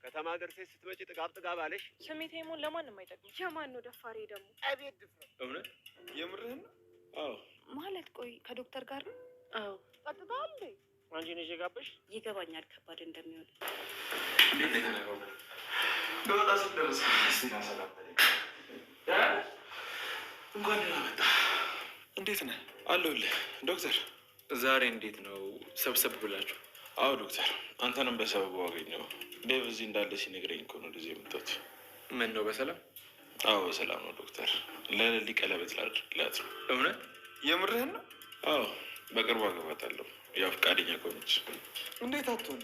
ከተማ ደርሰሽ ስትመጪ ጥጋብ አለሽ። ስሜቴ ሞን ለማንም አይጠቅም። የማን ነው ደፋሪ ደግሞ? አቤት ድፍረት! እውነት የምርህን? አዎ። ማለት ቆይ ከዶክተር ጋር ነው? አዎ። ቀጥታል እንዴ? አንቺ ነሽ የጋበሽ? ይገባኛል ከባድ እንደሚሆን። እንዴት ነው ለወጣ ስትደርስ ስቲና ሰላም በለኝ። እንኳን ደህና መጣ። እንዴት ነህ? አለሁልህ ዶክተር። ዛሬ እንዴት ነው ሰብሰብ ብላችሁ? አዎ ዶክተር፣ አንተንም በሰበቡ አገኘው። ዴቭ እዚህ እንዳለ ሲነግረኝ እኮ ነው እንደዚህ የመጣሁት። ምን ነው በሰላም? አዎ በሰላም ነው ዶክተር። ለሌሊ ቀለበት ላድርግላት ነው። እውነት? የምርህን ነው? አዎ በቅርቡ አገባታለሁ። ያው ፈቃደኛ ከሆነች። እንዴት አትሆን?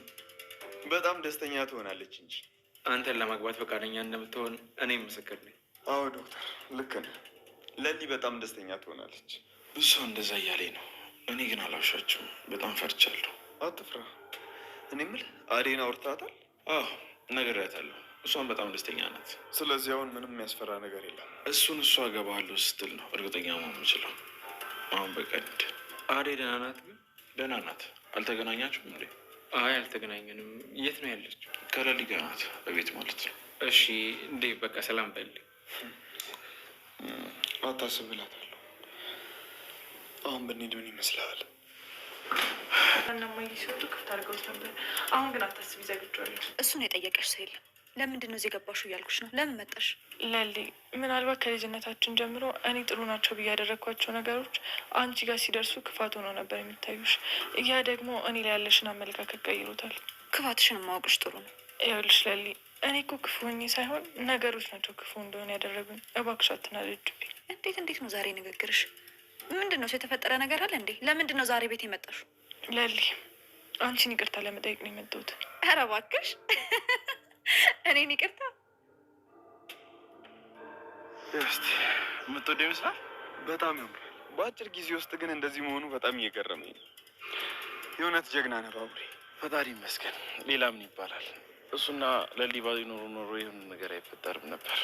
በጣም ደስተኛ ትሆናለች እንጂ። አንተን ለማግባት ፈቃደኛ እንደምትሆን እኔም ምስክር ነኝ። አዎ ዶክተር ልክ ነህ። ለሊ በጣም ደስተኛ ትሆናለች። ብዙ ሰው እንደዛ እያለኝ ነው። እኔ ግን አላውሻችሁም። በጣም ፈርቻለሁ። አትፍራ። እኔ የምልህ አዴን አውርታታል? አዎ ነግሬያታለሁ። እሷን በጣም ደስተኛ ናት። ስለዚህ አሁን ምንም የሚያስፈራ ነገር የለም። እሱን እሷ አገባለሁ ስትል ነው እርግጠኛ መሆን የምችለው። አሁን በቃ እንሂድ። አዴ ደህና ናት? ግን ደህና ናት። አልተገናኛችሁም እንዴ? አይ አልተገናኘንም። የት ነው ያለችው? ከሌሊ ጋር ናት፣ በቤት ማለት ነው። እሺ እንዴ በቃ ሰላም በልኝ። አታስብ እላታለሁ። አሁን ብንሄድ ምን ይመስልሃል? እናማይ ሲወጡ ክፍት አድርገውት ነበር። አሁን ግን አታስቢ፣ ዘግቼዋለሁ። እሱን የጠየቀሽ ሰው የለም። ለምንድን ነው እዚህ የገባሽው እያልኩሽ ነው። ለምን መጣሽ? ለሊ ምናልባት ከልጅነታችን ጀምሮ እኔ ጥሩ ናቸው ብዬ ያደረግኳቸው ነገሮች አንቺ ጋር ሲደርሱ ክፋት ሆነው ነበር የሚታዩሽ። ያ ደግሞ እኔ ላይ ያለሽን አመለካከት ቀይሮታል። ክፋትሽን ማወቅሽ ጥሩ ነው። ይኸውልሽ ለሊ፣ እኔ እኮ ክፉ ሆኜ ሳይሆን ነገሮች ናቸው ክፉ እንደሆነ ያደረጉኝ። እባክሽ አትናደጅብኝ። እንዴት ነው ዛሬ ንግግርሽ? ምንድን ነው የተፈጠረ ነገር አለ እንዴ? ለምንድን ነው ዛሬ ቤት የመጣሽው? ለሊ አንቺን ይቅርታ ለመጠየቅ ነው የመጣሁት። ኧረ እባክሽ እኔን ይቅርታ? እስቲ የምትወደው ይመስላል። በጣም ያምራል። በአጭር ጊዜ ውስጥ ግን እንደዚህ መሆኑ በጣም እየገረመኝ ነው። የእውነት ጀግና ነህ ባቡሬ። ፈጣሪ ይመስገን። ሌላ ምን ይባላል? እሱና ለሊ ባይኖሩ ኖሮ የሆነ ነገር አይፈጠርም ነበር።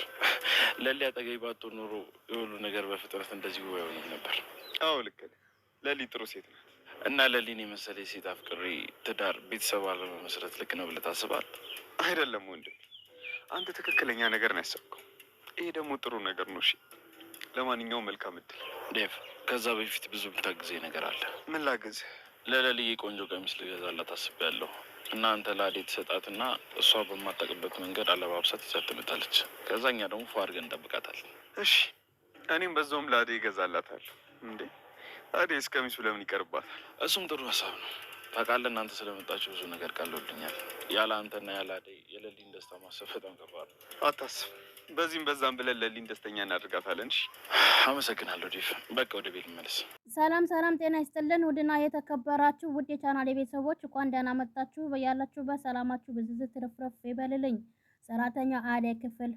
ለሊ አጠገቤ ባትሆን ኖሮ የሁሉ ነገር በፍጥነት እንደዚህ ውብ አይሆንም ነበር። አዎ ልክ ነህ። ለሊ ጥሩ ሴት ናት። እና ለሊን የመሰለኝ ሴት አፍቅሬ ትዳር ቤተሰብ አለመመስረት ልክ ነው ብለህ ታስባለህ? አይደለም ወንድም፣ አንተ ትክክለኛ ነገር ነው ያሰብከው። ይሄ ደግሞ ጥሩ ነገር ነው። እሺ ለማንኛውም መልካም እድል ዴቭ። ከዛ በፊት ብዙ ብታግዘኝ ነገር አለ። ምን ላግዝህ? ለለሊ ቆንጆ ቀሚስ ልገዛላት አስቤያለሁ እና አንተ ለአዴ ትሰጣትና እሷ በማታውቅበት መንገድ አለባብሳት ይዛት ትመጣለች። ከዛ እኛ ደግሞ ፏ አድርገን እንጠብቃታለን። እሺ እኔም በዛውም ለአዴ ይገዛላታለሁ። እንዴ አዴ እስከሚሱ ለምን ይቀርባታል? እሱም ጥሩ ሀሳብ ነው። ታውቃለህ እናንተ ስለመጣችሁ ብዙ ነገር ቃሎልኛል። ያለ አንተና ያለ አዴ የለሊን ደስታ ማሰብ በጣም ከባድ ነው። አታስብ፣ በዚህም በዛም ብለን ለሊን ደስተኛ እናደርጋታለን። እሺ አመሰግናለሁ ዴቭ። በቃ ወደ ቤት መለስ። ሰላም ጤና ይስጥልን። ውድና የተከበራችሁ ውድ የቻናሌ ቤተሰቦች እንኳን ደህና መጣችሁ። በያላችሁበት ሰላማችሁ ብዝዝት ትርፍርፍ ይበልልኝ። ሰራተኛ አደይ ክፍል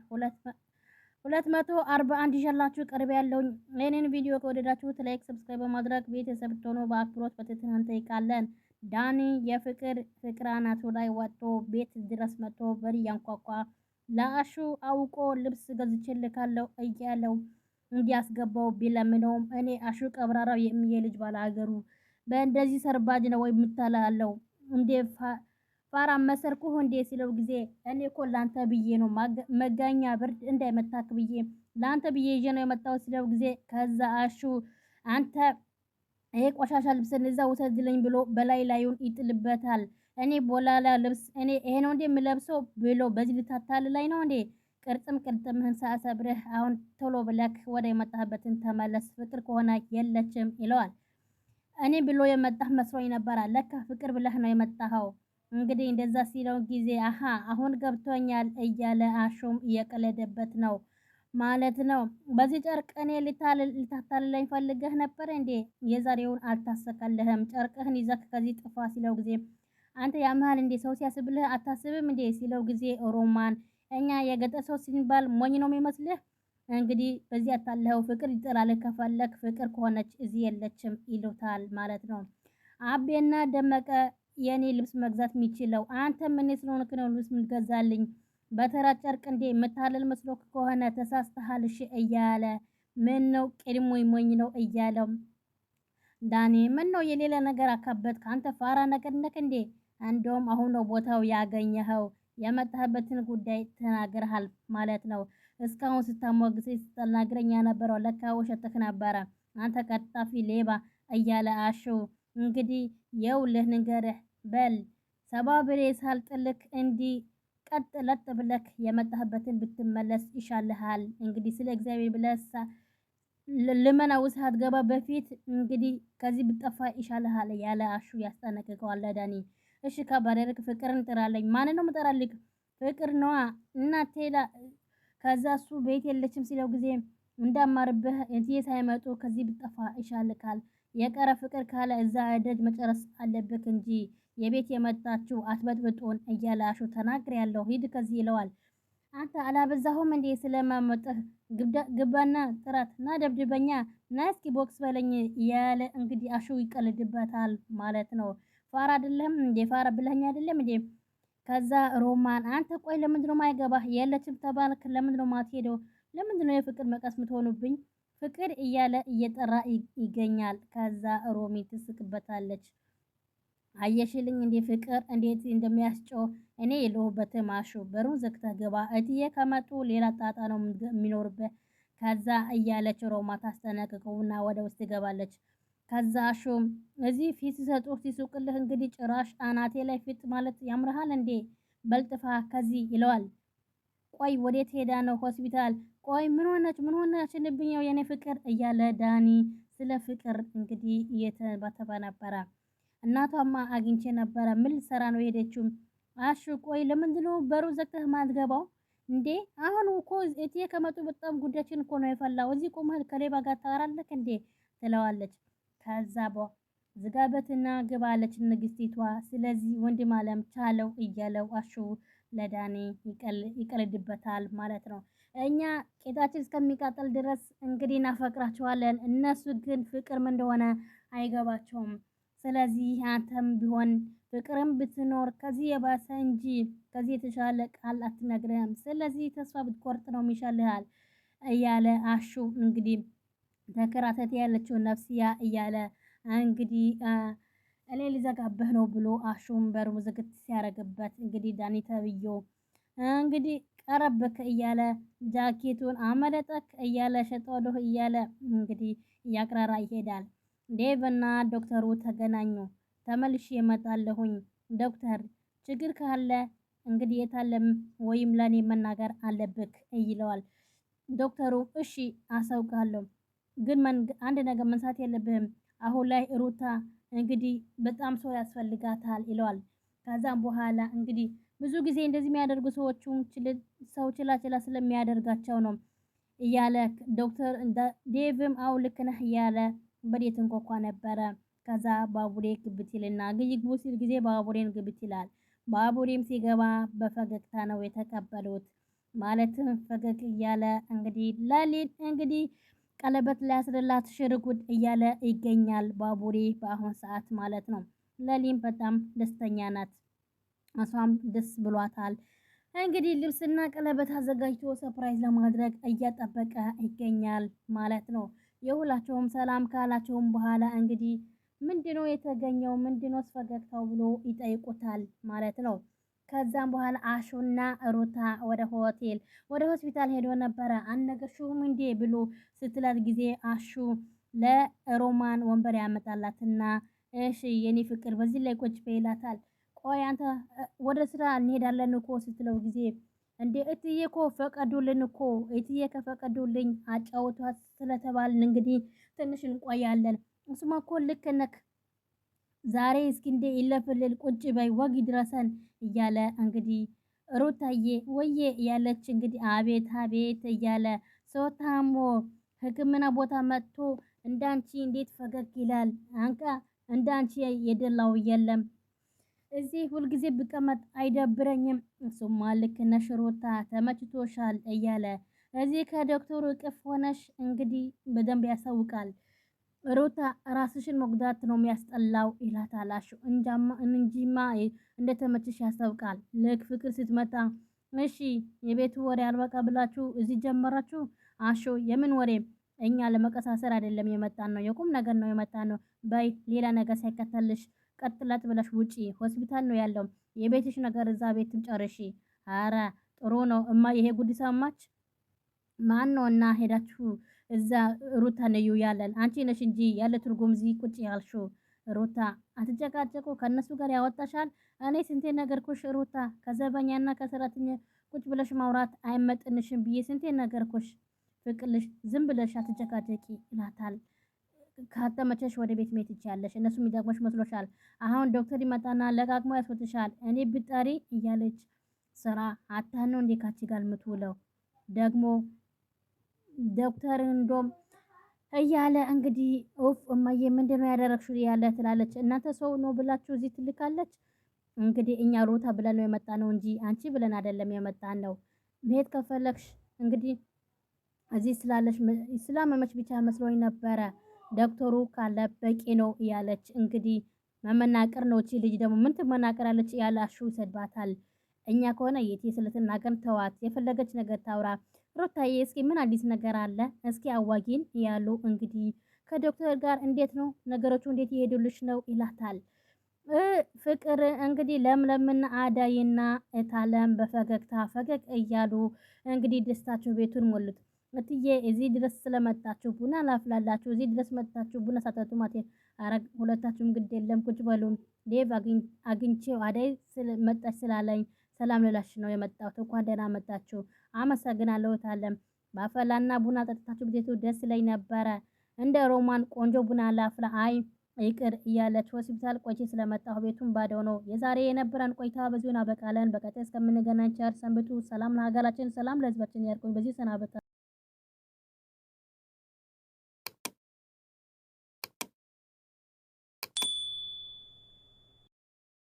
241 ይዤላችሁ ቀርብ ያለውኝ። ይህንን ቪዲዮ ከወደዳችሁት ላይክ፣ ሰብስክራይብ በማድረግ ቤተሰብ ትሆኑ በአክብሮት በትህትና እንጠይቃለን። ዳኒ የፍቅር አናቱ ላይ ወጥቶ ቤት ድረስ መጥቶ በር ያንኳኳ ለአሹ አውቆ ልብስ ገዝቼልካለሁ እያለው እንዲያስገባው ቢለምነውም እኔ አሹ ቀብራራው የሚየ ልጅ ባላገሩ በእንደዚህ ሰርባጅ ነው ወይ የምታላለው እንዴ ፋራ መሰርኩህ እንዴ ሲለው ጊዜ እኔ እኮ ላንተ ብዬ ነው መጋኛ ብርድ እንዳይመታክ ብዬ ላንተ ብዬ ይዤ ነው የመጣው ሲለው ጊዜ ከዛ አሹ አንተ ይሄ ቆሻሻ ልብስን እዛ ውሰድልኝ ብሎ በላይ ላዩን ይጥልበታል። እኔ ቦላላ ልብስ እኔ ይሄ ነው እንዴ የምለብሰው ብሎ በዚህ ልታታል ላይ ነው እንዴ ቅርጥምህን ሳሰብርህ አሁን ቶሎ ብለክ ወደ የመጣህበትን ተመለስ፣ ፍቅር ከሆነ የለችም ይለዋል። እኔ ብሎ የመጣህ መስሎኝ ነበር፣ ለካ ፍቅር ብለህ ነው የመጣኸው። እንግዲህ እንደዛ ሲለው ጊዜ አሃ አሁን ገብቶኛል እያለ አሹም እየቀለደበት ነው ማለት ነው። በዚህ ጨርቅ እኔ ልታታልለኝ ፈልገህ ነበር እንዴ? የዛሬውን አልታሰካለህም። ጨርቅህን ይዘህ ከዚህ ጥፋ ሲለው ጊዜ አንተ ያመሃል እንዴ? ሰው ሲያስብልህ አታስብም እንዴ? ሲለው ጊዜ ሮማን እኛ የገጠር ሰው ሲባል ሞኝ ነው የሚመስልህ? እንግዲህ በዚህ አታለኸው ፍቅር ይጥላል። ከፈለክ ፍቅር ከሆነች እዚህ የለችም ይሉታል ማለት ነው። አቤና ደመቀ የኔ ልብስ መግዛት የሚችለው አንተ ምን ስለሆንክ ነው ልብስ ምትገዛልኝ? በተራ ጨርቅ እንዴ የምታለል መስሎክ ከሆነ ተሳስተሃል እሺ እያለ ምን ነው ቅድሞ ሞኝ ነው እያለው ዳኒ ምን ነው የሌላ ነገር አካበት ካንተ ፋራ ነገር ነክ እንዴ? እንደውም አሁን ነው ቦታው ያገኘኸው። የመጣህበትን ጉዳይ ተናግረሃል ማለት ነው። እስካሁን ስታሞግስ ስትናገረኝ የነበረው ለካ ውሸትህ ነበረ። አንተ ቀጣፊ ሌባ እያለ አሹ እንግዲህ የውልህ ንገርህ በል ሰባብሬ ሳልጥልክ እንዲህ ቀጥ ለጥ ብለክ የመጣህበትን ብትመለስ ይሻልሃል። እንግዲህ ስለ እግዚአብሔር ብለህ ልመና ውስጥ ሳትገባ በፊት እንግዲህ ከዚህ ብጠፋ ይሻልሃል ያለ አሹ ያስጠነቅቀዋል ለዳኒ። እሺ ከባደረክ ፍቅርን ጥራለኝ። ማንን ነው የምጠራልክ? ፍቅር ነዋ እናቴ። ከዛ እሱ ቤት የለችም ሲለው ጊዜ እንዳማርብህ እዚህ ሳይመጡ ከዚህ ብጠፋ ይሻልካል። የቀረ ፍቅር ካለ እዛ ደጅ መጨረስ አለብክ እንጂ የቤት የመጣችው አትበጥብጡን እያለ አሹ ተናግሬያለሁ ሂድ ከዚህ ይለዋል። አንተ አላበዛሁም እንዴ ስለማመጥህ ግባና ጥራት ና ደብድበኛ ና እስኪ ቦክስ በለኝ እያለ እንግዲህ አሹ ይቀልድበታል ማለት ነው። ፋራ አይደለም እንዴ ፋራ ብለኸኝ አይደለም እንዴ? ከዛ ሮማን አንተ ቆይ ለምንድነው ማይገባህ? የለችም ተባልክ ለምንድነው ማትሄደው? ለምንድነው የፍቅር መቀስ ምትሆኑብኝ? ፍቅር እያለ እየጠራ ይገኛል። ከዛ ሮሚ ትስቅበታለች። አየሽልኝ እንዴ ፍቅር እንዴት እንደሚያስጨው እኔ የለሁበትም። አሹ በሩን ዘግተህ ግባ፣ እትዬ ከመጡ ሌላ ጣጣ ነው የሚኖርበት። ከዛ እያለች ሮማ ታስጠነቅቀውና ወደ ውስጥ ትገባለች። ከዛ አሹም እዚህ ፊት ሲሰጡ ሲሱቅልህ እንግዲህ ጭራሽ አናቴ ላይ ፊት ማለት ያምርሃል እንዴ? በልጥፋ ከዚህ ይለዋል። ቆይ ወዴት ሄዳ ነው? ሆስፒታል። ቆይ ምን ሆነችንብኝ የኔ ፍቅር እያለ ዳኒ ስለ ፍቅር እንግዲህ እየተባተበ ነበረ። እናቷማ አግኝቼ ነበረ። ምን ልትሰራ ነው የሄደችው? አሹ ቆይ ለምንድነው በሩ ዘግተህ ማትገባው እንዴ? አሁን እኮ እትዬ ከመጡ በጣም ጉዳያችን እኮ ነው የፈላው። እዚህ ቆመህ ከሌባ ጋር ታወራለህ እንዴ? ትለዋለች። ከዛ ዝጋበትና ግባለች ንግስቲቷ። ስለዚህ ወንድም አለም ቻለው እያለው አሹ ለዳኒ ይቀልድበታል ማለት ነው። እኛ ቄጣችን እስከሚቃጠል ድረስ እንግዲህ እናፈቅራቸዋለን። እነሱ ግን ፍቅር ምን እንደሆነ አይገባቸውም። ስለዚህ አንተም ቢሆን ፍቅርም ብትኖር ከዚህ የባሰ እንጂ ከዚህ የተሻለ ቃል አትነግረህም። ስለዚህ ተስፋ ብትቆርጥ ነው የሚሻልሃል እያለ አሹ እንግዲህ ተከራተት ያለችው ነፍስያ እያለ እንግዲህ እኔ ሊዘጋብህ ነው ብሎ አሹም በሩ ዝግት ሲያረግበት እንግዲህ ዳኒ ተብዮ እንግዲህ ቀረብክ እያለ ጃኬቱን አመለጠክ እያለ ሸጠወደሁ እያለ እንግዲህ እያቅራራ ይሄዳል። ዴቭ እና ዶክተሩ ተገናኙ። ተመልሼ እመጣለሁኝ ዶክተር፣ ችግር ካለ እንግዲህ የታለም ወይም ለኔ መናገር አለብክ ይለዋል። ዶክተሩ እሺ አሳውቃለሁ፣ ግን አንድ ነገር መንሳት የለብህም። አሁን ላይ ሩታ እንግዲህ በጣም ሰው ያስፈልጋታል ይለዋል። ከዛም በኋላ እንግዲህ ብዙ ጊዜ እንደዚህ የሚያደርጉ ሰዎቹን ሰው ችላ ስለሚያደርጋቸው ነው እያለ ዶክተር ዴቭም አው ልክ ነህ እያለ በዴት እንኳኳ ነበረ። ከዛ ባቡሬ ግብት ይልና ግቡ ሲል ጊዜ ባቡሬን ግብት ይላል። ባቡሬም ሲገባ በፈገግታ ነው የተቀበሉት። ማለትም ፈገግ እያለ እንግዲህ ለሊት እንግዲህ ቀለበት ሊያስርላት ሽርጉድ እያለ ይገኛል ባቡሬ በአሁን ሰዓት ማለት ነው። ለሊም በጣም ደስተኛ ናት። እሷም ደስ ብሏታል። እንግዲህ ልብስና ቀለበት አዘጋጅቶ ሰርፕራይዝ ለማድረግ እየጠበቀ ይገኛል ማለት ነው። የሁላቸውም ሰላም ካላቸውም በኋላ እንግዲህ ምንድነው የተገኘው ምንድነው ፈገግታው ብሎ ይጠይቁታል ማለት ነው። ከዛም በኋላ አሹና ሩታ ወደ ሆስፒታል ሄዶ ነበረ። አነገርሽውም እንዴ ብሎ ስትላት ጊዜ አሹ ለሮማን ወንበር ያመጣላትና እሺ የኔ ፍቅር በዚህ ላይ ቁጭ በይላታል። ቆይ አንተ ወደ ስራ እንሄዳለን እኮ ስትለው ጊዜ እንዴ እትዬ እኮ ፈቀዱልን እኮ እትዬ ከፈቀዱልኝ አጫውቷት ስለተባልን እንግዲህ ትንሽ እንቆያለን። እሱማ እኮ ልክ ነክ ዛሬ እስኪ እንዴ ይለፍልል ቁጭ በይ ወግ ይድረሰን እያለ እንግዲህ ሩታዬ ወዬ እያለች እንግዲህ አቤት አቤት እያለ ሰው ታሞ ሕክምና ቦታ መጥቶ እንዳንቺ እንዴት ፈገግ ይላል? አንቃ እንዳንቺ የደላው የለም። እዚህ ሁልጊዜ ብቀመጥ አይደብረኝም። እሱማ ልክ ነሽ ሩታ ተመችቶሻል እያለ እዚህ ከዶክተሩ እቅፍ ሆነሽ እንግዲህ በደንብ ያሳውቃል። ሩታ ራስሽን መጉዳት ነው የሚያስጠላው ይላታል አሹ። እንጂማ እንደተመችሽ ያስታውቃል። ልክ ፍቅር ስትመጣ እሺ የቤቱ ወሬ አልበቃ ብላችሁ እዚህ ጀመራችሁ። አሹ የምን ወሬ? እኛ ለመቀሳሰር አይደለም የመጣን ነው፣ የቁም ነገር ነው የመጣን ነው። በይ ሌላ ነገር ሳይከተልሽ ቀጥለት ብለሽ ውጪ። ሆስፒታል ነው ያለው። የቤትሽ ነገር እዛ ቤትም ጨርሺ። አረ ጥሩ ነው እማ። ይሄ ጉድ ሰማች። ማን ነው እና ሄዳችሁ እዛ ሩታ ነዩ ያለን አንቺ ነሽ እንጂ ያለ ትርጉም እዚህ ቁጭ ያልሽው። ሩታ አትጨቃጨቁ፣ ከነሱ ጋር ያወጣሻል። እኔ ስንቴ ነገርኩሽ ሩታ፣ ከዘበኛና ከሰራተኛ ቁጭ ብለሽ ማውራት አይመጥንሽም ብዬ ስንቴ ነገርኩሽ። ፍቅልሽ ዝም ብለሽ አትጨቃጨቂ ይላታል። ካተመቸሽ ወደ ቤት መሄድ ትችያለሽ። እነሱ የሚጠቅመሽ መስሎሻል? አሁን ዶክተር ይመጣና ለቃቅሞ ያስወጥሻል። እኔ ብጠሪ እያለች ስራ አታ ነው እንዴ ካቺ ጋር የምትውለው ደግሞ ዶክተር እንዶም እያለ እንግዲህ ኡፍ እማዬ ምንድነው ያደረግሽው ያለ ትላለች። እናንተ ሰው ነው ብላችሁ እዚህ ትልካለች። እንግዲህ እኛ ሩታ ብለን ነው የመጣ ነው እንጂ አንቺ ብለን አይደለም የመጣን ነው። መሄድ ከፈለግሽ እንግዲህ እዚህ ስላለሽ ስላመመች ብቻ መስሎኝ ነበረ። ዶክተሩ ካለ በቂ ነው እያለች እንግዲህ መመናቀር ነው። እቺ ልጅ ደግሞ ምን ትመናቀራለች እያለ አሹ ይሰድባታል። እኛ ከሆነ የቴ ስለትናገር ተዋት፣ የፈለገች ነገር ታውራ። ሩታዬ እስኪ ምን አዲስ ነገር አለ እስኪ አዋጊን እያሉ እንግዲህ ከዶክተር ጋር እንዴት ነው ነገሮቹ እንዴት ይሄዱልሽ ነው ይላታል። ፍቅር እንግዲህ ለምለምና አዳይና እታለም በፈገግታ ፈገግ እያሉ እንግዲህ ደስታቸው ቤቱን ሞሉት። እትዬ እዚህ ድረስ ስለመጣችሁ ቡና ላፍላላችሁ፣ እዚህ ድረስ መጣችሁ ቡና ሳጠጡ ማለት አረግ ሁለታችሁም ግድ የለም ቁጭ በሉ። ዴቭ አግኝቼው አዳይ መጣች ስላለኝ ሰላም ልላሽ ነው የመጣሁት። እንኳን ደህና መጣችሁ። አመሰግናለሁ እታለም። ባፈላና ቡና ጠጥታችሁ ቤቱ ደስ ላይ ነበረ። እንደ ሮማን ቆንጆ ቡና ላፍላ። አይ ይቅር እያለች ሆስፒታል ቆይቼ ስለመጣሁ ቤቱን ባዶ ነው። የዛሬ የነበረን ቆይታ በዚሁ እናበቃለን። በቀጣይ እስከምንገናኝ ቸር ሰንብቱ። ሰላም ለሀገራችን፣ ሰላም ለሕዝባችን ያርቁኝ። በዚህ ሰናበታ